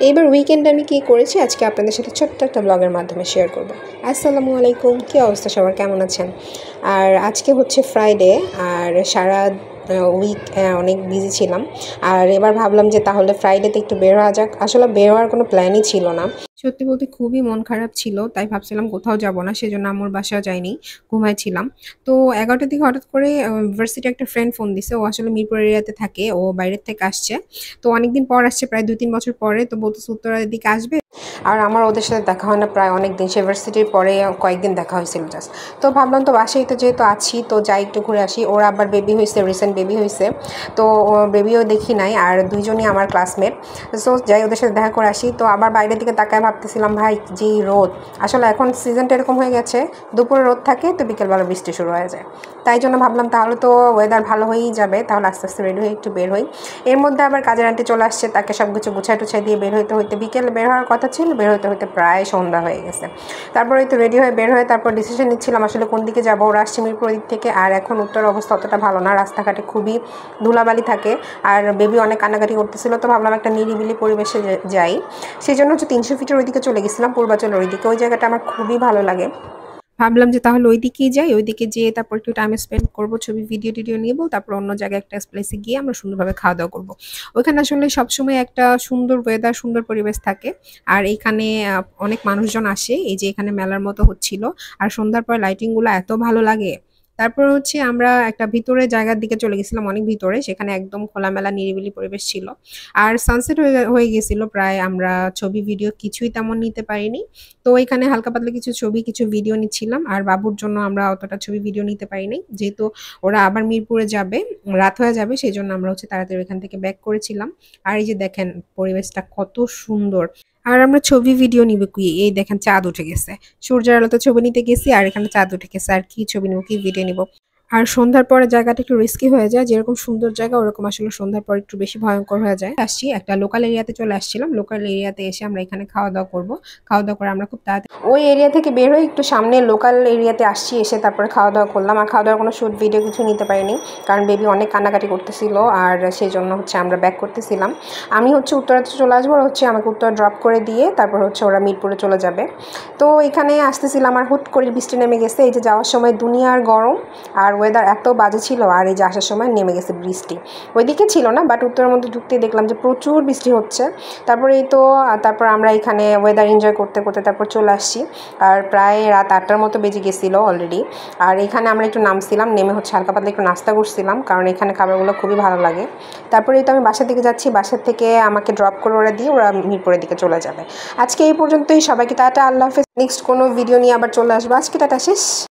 এইবার উইকেন্ডে আমি কী করেছি আজকে আপনাদের সাথে ছোট্ট একটা ব্লগের মাধ্যমে শেয়ার করব। আসসালামু আলাইকুম, কী অবস্থা সবার, কেমন আছেন? আর আজকে হচ্ছে ফ্রাইডে, আর সারা উইক অনেক বিজি ছিলাম। আর এবার ভাবলাম যে তাহলে ফ্রাইডেতে একটু বের হওয়া যাক। আসলে বের হওয়ার কোনো প্ল্যানই ছিল না, সত্যি বলতে খুবই মন খারাপ ছিল, তাই ভাবছিলাম কোথাও যাব না, সেজন্য আমার বাসায় যাইনি, ঘুমাইছিলাম। তো 11টার দিকে হঠাৎ করে ইউনিভার্সিটি একটা ফ্রেন্ড ফোন দিছে। ও আসলে মিরপুর এরিয়াতে থাকে, ও বাইরের থেকে আসছে। তো অনেকদিন পর আসছে, প্রায় 2-3 বছর পরে। তো বলতেছে উত্তরার দিকে আসবে, আর আমার ওদের সাথে দেখা হয় না প্রায় অনেক দিন, ইউনিভার্সিটির পরে কয়েকদিন দেখা হয়েছিল জাস্ট। তো ভাবলাম তো বাসায় তো যেহেতু আছি, তো যাই একটু ঘুরে আসি। ওর আবার বেবি হয়েছে, রিসেন্ট বেবি হয়েছে, তো বেবিও দেখি নাই, আর দুইজনই আমার ক্লাসমেট। সো যাই ওদের সাথে দেখা করে আসি। তো আবার বাইরের দিকে তাকায় ভাবতেছিলাম, ভাই যেই রোদ, আসলে এখন সিজনটা এরকম হয়ে গেছে, দুপুরে রোদ থাকে তো বিকেলবেলা বৃষ্টি শুরু হয়ে যায়। তাই জন্য ভাবলাম তাহলে তো ওয়েদার ভালো হয়েই যাবে, তাহলে আস্তে আস্তে রেডি হয়ে একটু বের হই। এর মধ্যে আবার কাজের আন্টি চলে আসছে, তাকে সব কিছু গুছাই টুছাই দিয়ে বের হইতে হইতে বিকেলে বের হওয়ার কথা ছিল, বের হইতে হইতে প্রায় সন্ধ্যা হয়ে গেছে। তারপরে তো রেডি হয়ে বের হয়ে তারপর ডিসিশন নিচ্ছিলাম আসলে কোন দিকে যাবো। ওরা আসছে মিরপুর দিক থেকে, আর এখন উত্তর অবস্থা অতটা ভালো না, রাস্তাঘাটে খুবই ধুলাবালি থাকে, আর বেবি অনেক কান্নাকাটি করতেছিল। তো ভাবলাম একটা নিরিবিলি পরিবেশে যাই, সেই জন্য হচ্ছে 300 ফিটের ওইদিকে চলে গেছিলাম, পূর্বাচল ওইদিকে। ওই জায়গাটা আমার খুবই ভালো লাগে। ভাবলাম যে তাহলে ওইদিকেই যাই, ওইদিকে যেয়ে তারপর একটু টাইম স্পেন্ড করবো, ছবি ভিডিও টিডিও নিবো, তারপর অন্য জায়গায় একটা প্লেসে গিয়ে আমরা সুন্দরভাবে খাওয়া দাওয়া করবো। ওইখানে আসলে সবসময় একটা সুন্দর ওয়েদার, সুন্দর পরিবেশ থাকে। আর এইখানে অনেক মানুষজন আসে, এই যে এখানে মেলার মতো হচ্ছিল, আর সন্ধ্যার পর লাইটিং গুলো এত ভালো লাগে। তারপর হচ্ছে আমরা একটা ভিতরে জায়গার দিকে চলে গেছিলাম, অনেক ভিতরে, সেখানে একদম খোলামেলা নিরিবিলি পরিবেশ ছিল। আর সানসেট হয়ে গেছিল প্রায়, আমরা ছবি ভিডিও কিছুই তেমন নিতে পারিনি। তো এখানে হালকা পাতলা কিছু ছবি কিছু ভিডিও নিচ্ছিলাম, আর বাবুর জন্য আমরা অতটা ছবি ভিডিও নিতে পারিনি, যেহেতু ওরা আবার মিরপুরে যাবে, রাত হয়ে যাবে, সেই জন্য আমরা হচ্ছে তাড়াতাড়ি এখান থেকে ব্যাক করেছিলাম। আর এই যে দেখেন পরিবেশটা কত সুন্দর। আর আমরা ছবি ভিডিও নিব কি, এই দেখেন চাঁদ উঠে গেছে, সূর্যের আলোতে ছবি নিতে গেছি, আর এখানে চাঁদ উঠে গেছে, আর কি ছবি নিব, কি ভিডিও নিব। আর সন্ধ্যার পরে জায়গাটা একটু রিস্কি হয়ে যায়, যেরকম সুন্দর জায়গা ওরকম আসলে সন্ধ্যার পর একটু বেশি ভয়ঙ্কর হয়ে যায়। আসছি একটা লোকাল এরিয়াতে চলে আসছিলাম, লোকাল এরিয়াতে এসে আমরা এখানে খাওয়া দাওয়া করবো। খাওয়া দাওয়া করে আমরা খুব তাড়াতাড়ি ওই এরিয়া থেকে বের হয়ে একটু সামনে লোকাল এরিয়াতে আসছি, এসে তারপরে খাওয়া দাওয়া করলাম। আর খাওয়া দাওয়ার কোনো শ্যুট ভিডিও কিছু নিতে পারিনি, কারণ বেবি অনেক কান্নাকাটি করতেছিল, আর সেই জন্য হচ্ছে আমরা ব্যাক করতেছিলাম। আমি হচ্ছে উত্তরাতে চলে আসবো, আর হচ্ছে আমাকে উত্তরা ড্রপ করে দিয়ে তারপর হচ্ছে ওরা মিরপুরে চলে যাবে। তো এখানে আসতেছিলাম, আর হুট করে বৃষ্টি নেমে গেছে। এই যে যাওয়ার সময় দুনিয়ার গরম, আর ওয়েদার এত বাজে ছিল, আর এই যে আসার সময় নেমে গেছে বৃষ্টি। ওইদিকে ছিল না, বাট উত্তরের মধ্যে ঢুকতে দেখলাম যে প্রচুর বৃষ্টি হচ্ছে। তারপরে এই তো তারপর আমরা এখানে ওয়েদার এনজয় করতে করতে তারপর চলে আসছি, আর প্রায় রাত 8টার মতো বেজে গেছিলো অলরেডি। আর এখানে আমরা একটু নামছিলাম, নেমে হচ্ছে হালকা পাতলা একটু নাস্তা করছিলাম, কারণ এখানে খাবারগুলো খুবই ভালো লাগে। তারপরে এই তো আমি বাসার দিকে যাচ্ছি, বাসার থেকে আমাকে ড্রপ করে ওরা দিয়ে ওরা মিরপুরের দিকে চলে যাবে। আজকে এই পর্যন্তই, সবাইকে টাটা, আল্লাহ হাফেজ। নেক্সট কোনো ভিডিও নিয়ে আবার চলে আসবো, আজকে টাটা, শেষ।